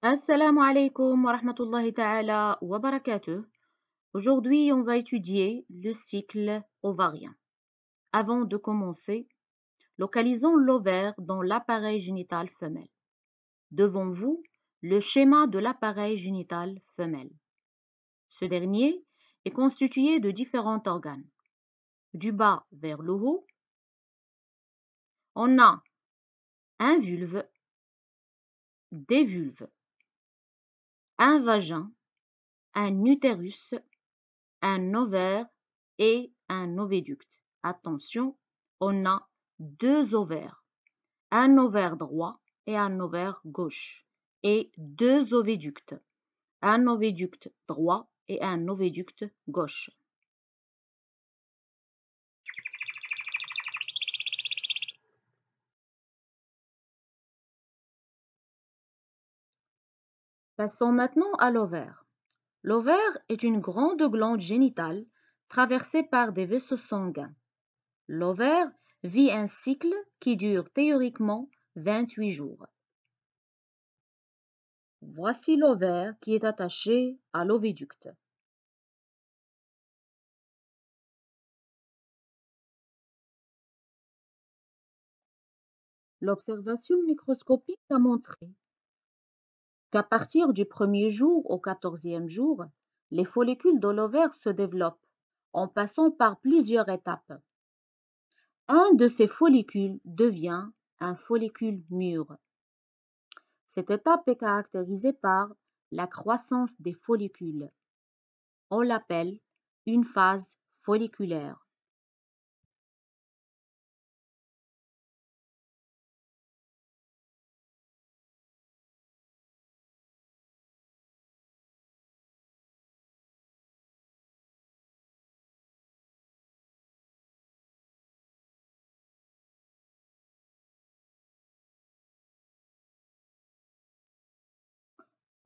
Assalamu alaikum wa rahmatullahi ta'ala wa barakatuh. Aujourd'hui, on va étudier le cycle ovarien. Avant de commencer, localisons l'ovaire dans l'appareil génital femelle. Devant vous, le schéma de l'appareil génital femelle. Ce dernier est constitué de différents organes. Du bas vers le haut, on a un vulve, des vulves, un vagin, un utérus, un ovaire et un oviducte. Attention, on a deux ovaires, un ovaire droit et un ovaire gauche, et deux oviductes, un oviducte droit et un oviducte gauche. Passons maintenant à l'ovaire. L'ovaire est une grande glande génitale traversée par des vaisseaux sanguins. L'ovaire vit un cycle qui dure théoriquement 28 jours. Voici l'ovaire qui est attaché à l'oviducte. L'observation microscopique a montré qu'à partir du premier jour au 14e jour, les follicules de l'ovaire se développent en passant par plusieurs étapes. Un de ces follicules devient un follicule mûr. Cette étape est caractérisée par la croissance des follicules. On l'appelle une phase folliculaire.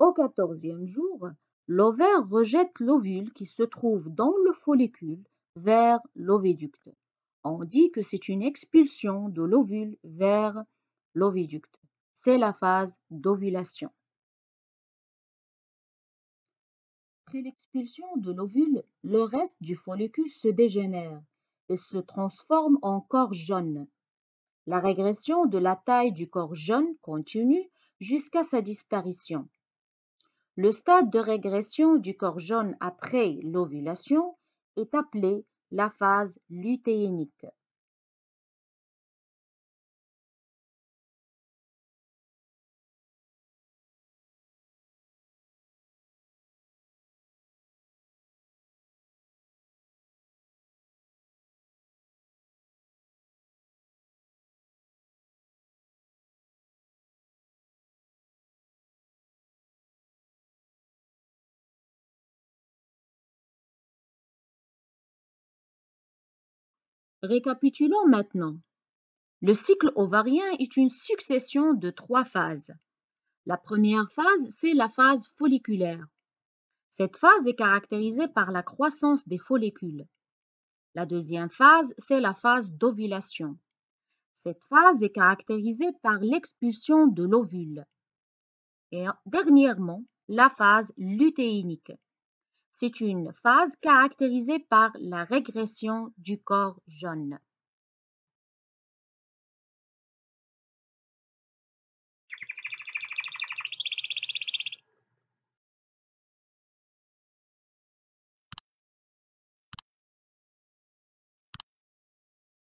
Au 14e jour, l'ovaire rejette l'ovule qui se trouve dans le follicule vers l'oviducte. On dit que c'est une expulsion de l'ovule vers l'oviducte. C'est la phase d'ovulation. Après l'expulsion de l'ovule, le reste du follicule se dégénère et se transforme en corps jaune. La régression de la taille du corps jaune continue jusqu'à sa disparition. Le stade de régression du corps jaune après l'ovulation est appelé la phase lutéinique. Récapitulons maintenant. Le cycle ovarien est une succession de 3 phases. La première phase, c'est la phase folliculaire. Cette phase est caractérisée par la croissance des follicules. La deuxième phase, c'est la phase d'ovulation. Cette phase est caractérisée par l'expulsion de l'ovule. Et dernièrement, la phase lutéinique. C'est une phase caractérisée par la régression du corps jaune.